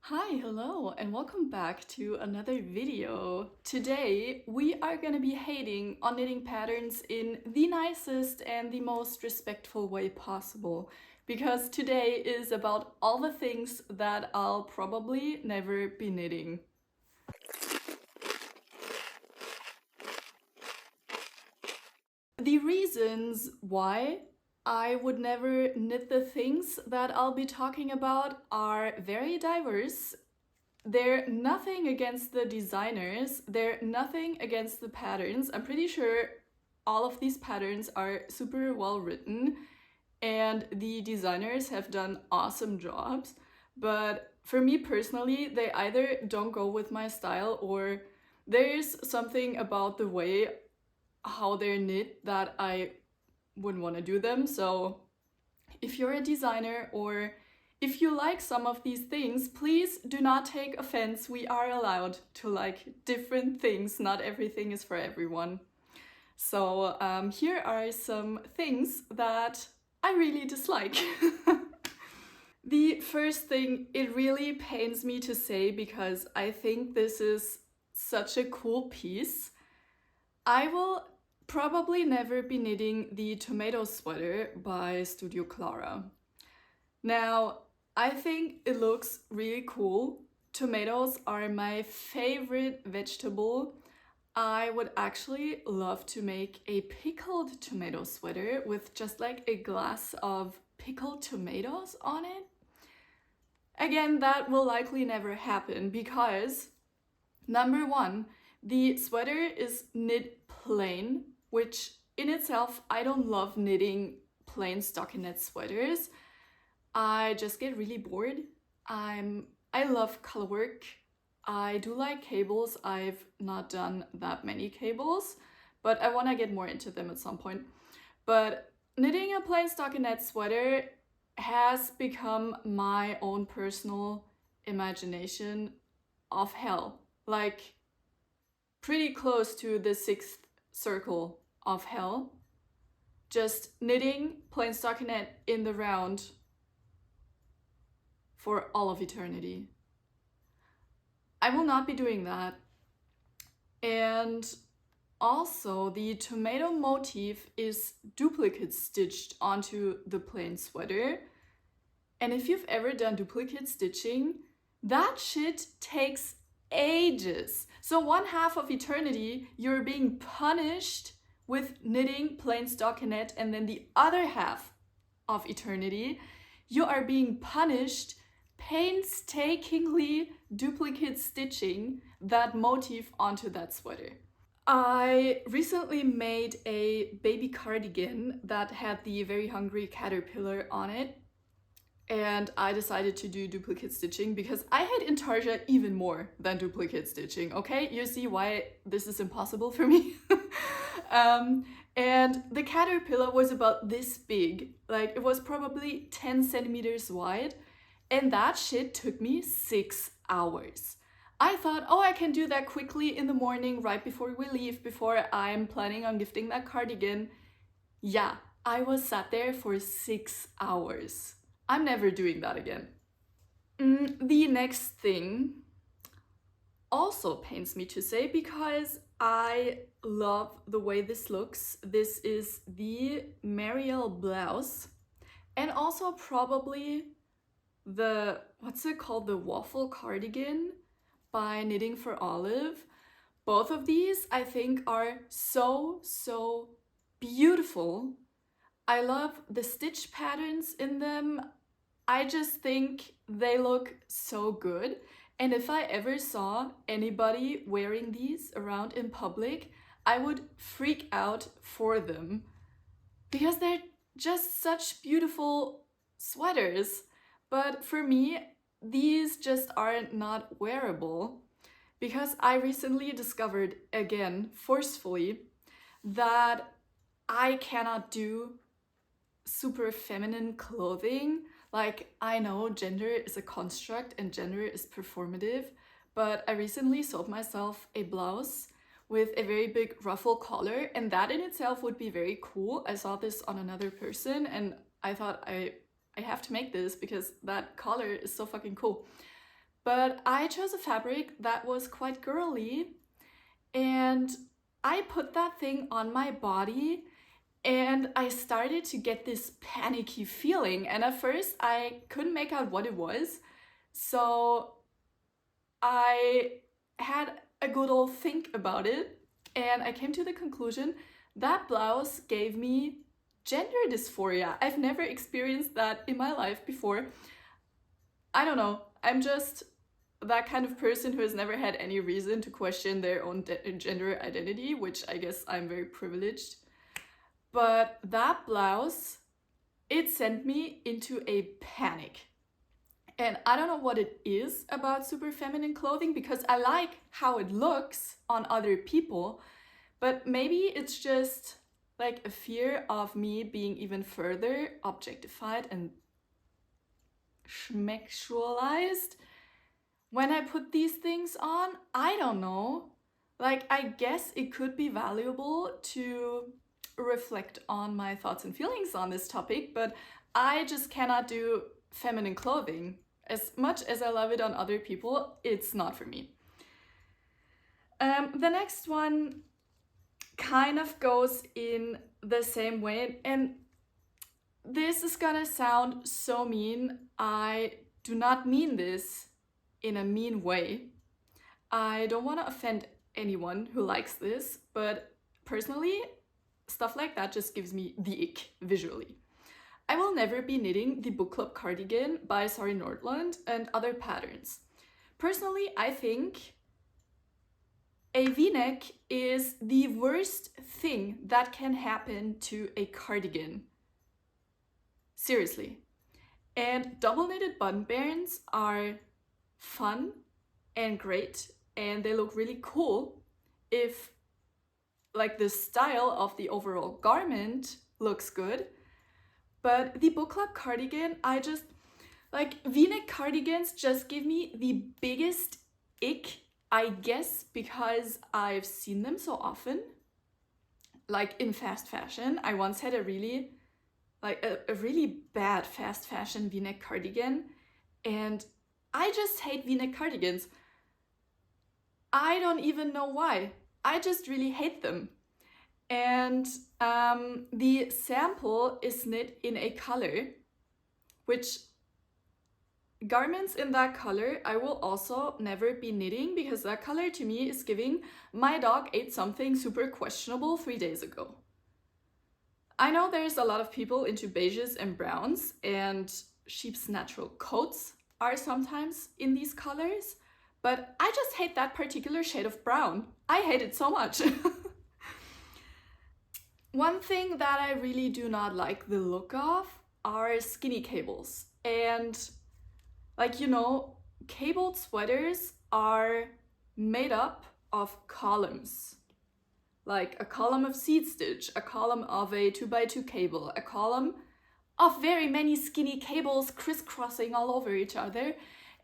Hi, hello, and welcome back to another video. Today, we are gonna be hating on knitting patterns in the nicest and the most respectful way possible. Because today is about all the things that I'll probably never be knitting. The reasons why I would never knit the things that I'll be talking about are very diverse. They're nothing against the designers, they're nothing against the patterns. I'm pretty sure all of these patterns are super well written and the designers have done awesome jobs. But for me personally, they either don't go with my style or there's something about the way how they're knit that I wouldn't want to do them. So if you're a designer or if you like some of these things, please do not take offense. We are allowed to like different things. Not everything is for everyone. So here are some things that I really dislike. The first thing, it really pains me to say because I think this is such a cool piece. I will probably never be knitting the tomato sweater by Studio Clara. Now, I think it looks really cool. Tomatoes are my favorite vegetable. I would actually love to make a pickled tomato sweater with just like a glass of pickled tomatoes on it. Again, that will likely never happen because number one, the sweater is knit plain, which in itself, I don't love knitting plain stockinette sweaters. I just get really bored. I love color work. I do like cables. I've not done that many cables, but I want to get more into them at some point. But knitting a plain stockinette sweater has become my own personal imagination of hell. Like pretty close to the sixth circle of hell. Just knitting plain stockinette in the round for all of eternity. I will not be doing that. And also, the tomato motif is duplicate stitched onto the plain sweater. And if you've ever done duplicate stitching, that shit takes ages. So 1/2 of eternity, you're being punished with knitting plain stockinette, and then the other half of eternity, you are being punished painstakingly duplicate stitching that motif onto that sweater. I recently made a baby cardigan that had the Very Hungry Caterpillar on it, and I decided to do duplicate stitching because I hate intarsia even more than duplicate stitching, okay? You see why this is impossible for me? And the caterpillar was about this big, like it was probably 10 centimeters wide, and that shit took me 6 hours. I thought, oh, I can do that quickly in the morning right before we leave, before I'm planning on gifting that cardigan. Yeah, I was sat there for 6 hours. I'm never doing that again. The next thing also pains me to say because I love the way this looks. This is the Marielle blouse and also probably the, what's it called, the waffle cardigan by Knitting for Olive. Both of these I think are so beautiful. I love the stitch patterns in them. I just think they look so good. And if I ever saw anybody wearing these around in public, I would freak out for them because they're just such beautiful sweaters. But for me, these just are not wearable because I recently discovered, again, forcefully, that I cannot do super feminine clothing. Like, I know gender is a construct and gender is performative, but I recently sold myself a blouse with a very big ruffle collar, and that in itself would be very cool. I saw this on another person and I thought I have to make this because that collar is so fucking cool. But I chose a fabric that was quite girly, and I put that thing on my body and I started to get this panicky feeling. And at first I couldn't make out what it was. So I had a good old think about it, and I came to the conclusion that blouse gave me gender dysphoria. I've never experienced that in my life before. I don't know. I'm just that kind of person who has never had any reason to question their own gender identity, which I guess I'm very privileged. But that blouse, it sent me into a panic. And I don't know what it is about super feminine clothing, because I like how it looks on other people, but maybe it's just like a fear of me being even further objectified and schmexualized when I put these things on. I don't know. Like, I guess it could be valuable to reflect on my thoughts and feelings on this topic, but I just cannot do feminine clothing. As much as I love it on other people, it's not for me. The next one kind of goes in the same way, and this is gonna sound so mean. I do not mean this in a mean way. I don't want to offend anyone who likes this, but personally, stuff like that just gives me the ick visually. I will never be knitting the book club cardigan by Sari Nordlund and other patterns. Personally, I think a v-neck is the worst thing that can happen to a cardigan. Seriously. And double knitted button bands are fun and great, and they look really cool if like the style of the overall garment looks good. But the book club cardigan, I just like v-neck cardigans just give me the biggest ick, I guess, because I've seen them so often, like in fast fashion. I once had a really bad fast fashion v-neck cardigan, and I just hate v-neck cardigans. I don't even know why. I just really hate them. And the sample is knit in a color, which garments in that color I will also never be knitting, because that color to me is giving my dog ate something super questionable 3 days ago. I know there's a lot of people into beiges and browns, and sheep's natural coats are sometimes in these colors, but I just hate that particular shade of brown. I hate it so much. One thing that I really do not like the look of are skinny cables. And like, you know, cabled sweaters are made up of columns. Like a column of seed stitch, a column of a 2x2 cable, a column of very many skinny cables crisscrossing all over each other.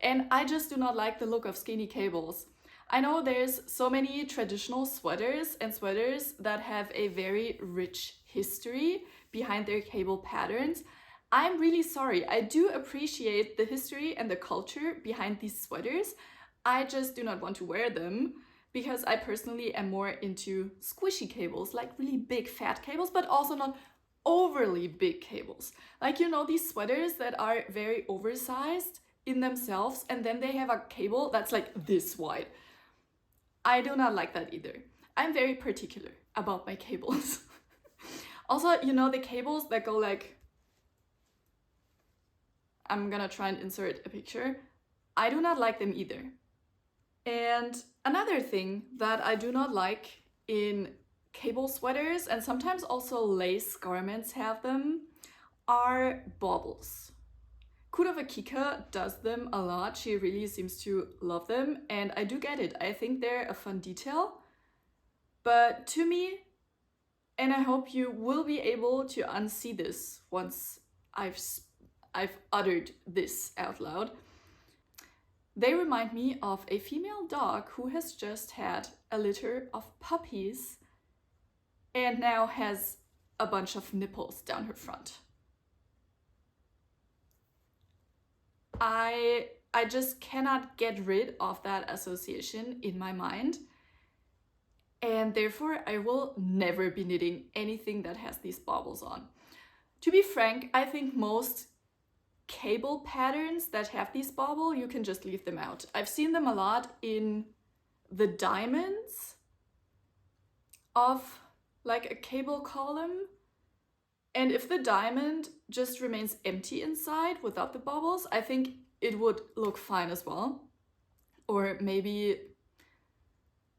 And I just do not like the look of skinny cables. I know there's so many traditional sweaters and sweaters that have a very rich history behind their cable patterns. I'm really sorry. I do appreciate the history and the culture behind these sweaters. I just do not want to wear them, because I personally am more into squishy cables, like really big fat cables, but also not overly big cables. Like, you know, these sweaters that are very oversized in themselves, and then they have a cable that's like this wide. I do not like that either. I'm very particular about my cables. Also, you know, the cables that go like, I'm gonna try and insert a picture. I do not like them either. And another thing that I do not like in cable sweaters, and sometimes also lace garments have them, are bobbles. Kurova Kika does them a lot. She really seems to love them, and I do get it. I think they're a fun detail. But to me, and I hope you will be able to unsee this once I've uttered this out loud, they remind me of a female dog who has just had a litter of puppies and now has a bunch of nipples down her front. I I just cannot get rid of that association in my mind. And therefore, I will never be knitting anything that has these baubles on. To be frank, I think most cable patterns that have these bauble, you can just leave them out. I've seen them a lot in the diamonds of like a cable column. And if the diamond just remains empty inside without the baubles, I think it would look fine as well. Or maybe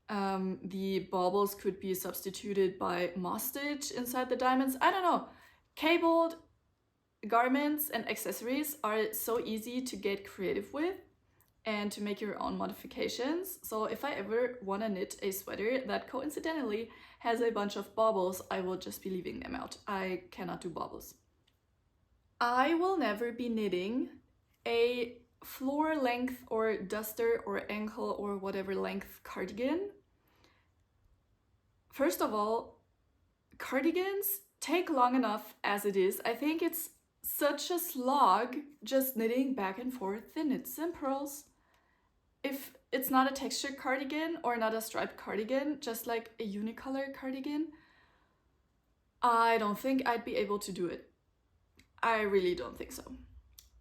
the baubles could be substituted by moss stitch inside the diamonds. I don't know. Cabled garments and accessories are so easy to get creative with and to make your own modifications. So if I ever want to knit a sweater that coincidentally has a bunch of baubles, I will just be leaving them out. I cannot do baubles. I will never be knitting a floor length or duster or ankle or whatever length cardigan. First of all, cardigans take long enough as it is. I think it's such a slog just knitting back and forth the knits and purls. If it's not a textured cardigan or not a striped cardigan, just like a unicolor cardigan, I don't think I'd be able to do it. I really don't think so.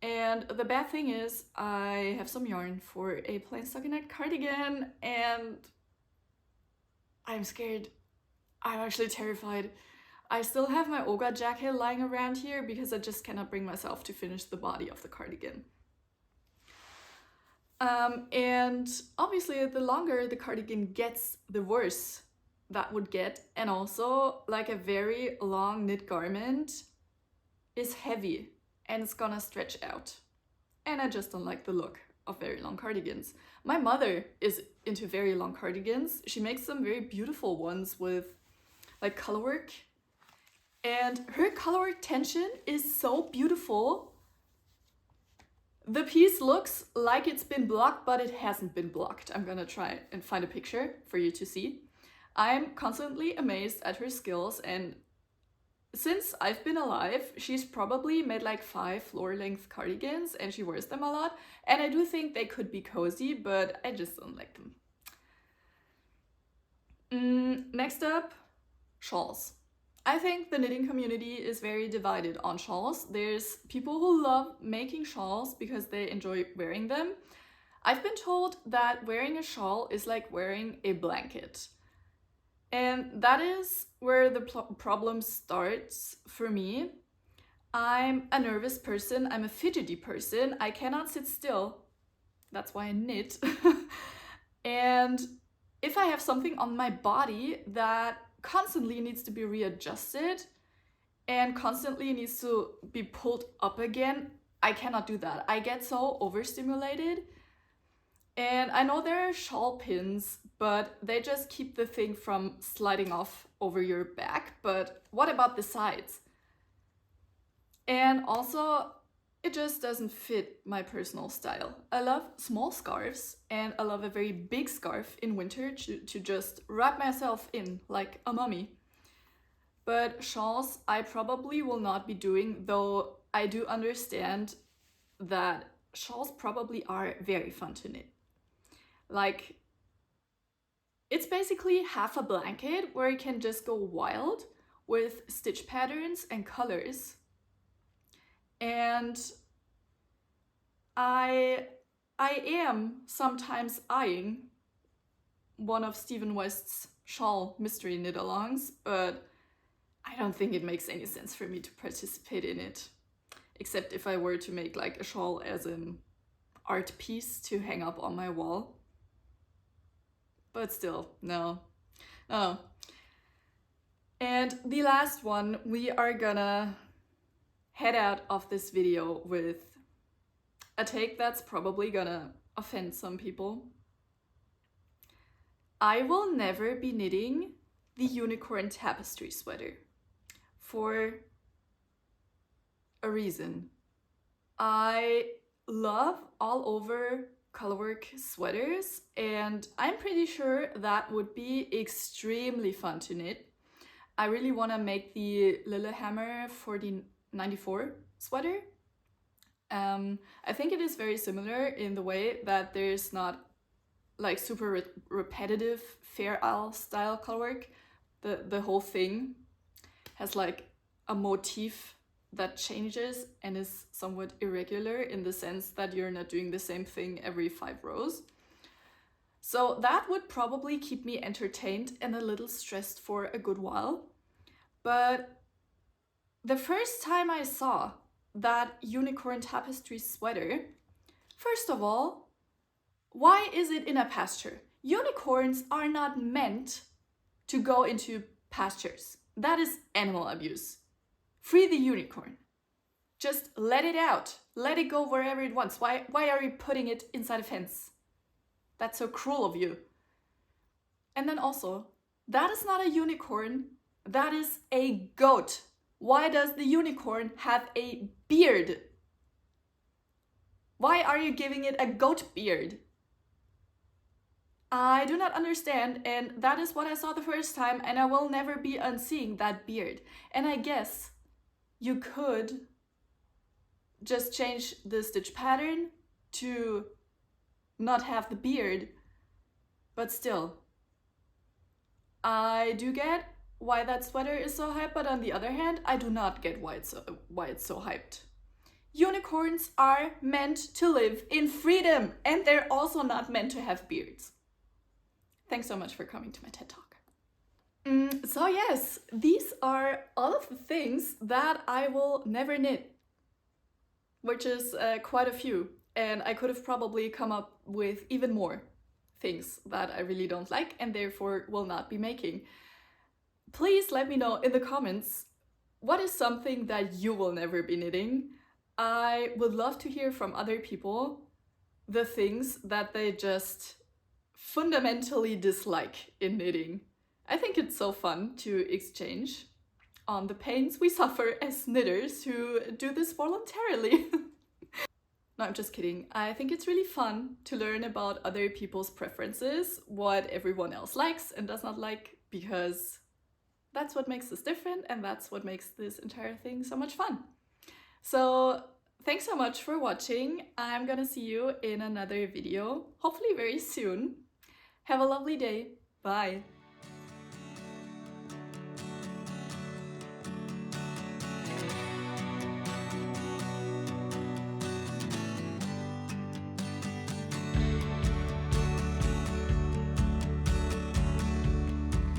And the bad thing is I have some yarn for a plain stockinette cardigan and I'm scared. I'm actually terrified. I still have my Oga jacket lying around here because I just cannot bring myself to finish the body of the cardigan. And obviously the longer the cardigan gets, the worse that would get. And also, like, a very long knit garment is heavy and it's gonna stretch out. And I just don't like the look of very long cardigans. My mother is into very long cardigans. She makes some very beautiful ones with like colorwork. And her colorwork tension is so beautiful. The piece looks like it's been blocked, but it hasn't been blocked. I'm gonna try and find a picture for you to see. I'm constantly amazed at her skills, and since I've been alive, she's probably made like 5 floor-length cardigans and she wears them a lot. And I do think they could be cozy, but I just don't like them. Next up, shawls. I think the knitting community is very divided on shawls. There's people who love making shawls because they enjoy wearing them. I've been told that wearing a shawl is like wearing a blanket. And that is where the problem starts for me. I'm a nervous person, I'm a fidgety person, I cannot sit still. That's why I knit. And if I have something on my body that constantly needs to be readjusted and constantly needs to be pulled up again, I cannot do that. I get so overstimulated. And I know there are shawl pins, but they just keep the thing from sliding off over your back. But what about the sides? And also, it just doesn't fit my personal style. I love small scarves and I love a very big scarf in winter to just wrap myself in like a mummy. But shawls I probably will not be doing, though I do understand that shawls probably are very fun to knit. Like, it's basically half a blanket where you can just go wild with stitch patterns and colors. And I am sometimes eyeing one of Stephen West's shawl mystery knit-alongs, but I don't think it makes any sense for me to participate in it, except if I were to make like a shawl as an art piece to hang up on my wall. But still, no. And the last one, we are gonna head out of this video with a take that's probably gonna offend some people. I will never be knitting the unicorn tapestry sweater for a reason. I love all over colorwork sweaters and I'm pretty sure that would be extremely fun to knit. I really want to make the Lillehammer 4094 sweater. I think it is very similar in the way that there's not like super repetitive Fair Isle style colorwork. The whole thing has like a motif that changes and is somewhat irregular in the sense that you're not doing the same thing every 5 rows. So that would probably keep me entertained and a little stressed for a good while. But the first time I saw that unicorn tapestry sweater, first of all, why is it in a pasture? Unicorns are not meant to go into pastures. That is animal abuse. Free the unicorn. Just let it out. Let it go wherever it wants. Why are you putting it inside a fence? That's so cruel of you. And then also, that is not a unicorn. That is a goat. Why does the unicorn have a beard? Why are you giving it a goat beard? I do not understand, and that is what I saw the first time, and I will never be unseeing that beard. And I guess you could just change the stitch pattern to not have the beard, but still. I do get why that sweater is so hyped, but on the other hand, I do not get why it's so hyped. Unicorns are meant to live in freedom, and they're also not meant to have beards. Thanks so much for coming to my TED Talk. So yes, these are all of the things that I will never knit, which is quite a few, and I could have probably come up with even more things that I really don't like and therefore will not be making. Please let me know in the comments what is something that you will never be knitting. I would love to hear from other people the things that they just fundamentally dislike in knitting. I think it's so fun to exchange on the pains we suffer as knitters who do this voluntarily. No, I'm just kidding. I think it's really fun to learn about other people's preferences, what everyone else likes and does not like, because that's what makes us different and that's what makes this entire thing so much fun. So thanks so much for watching. I'm gonna see you in another video, hopefully very soon. Have a lovely day. Bye.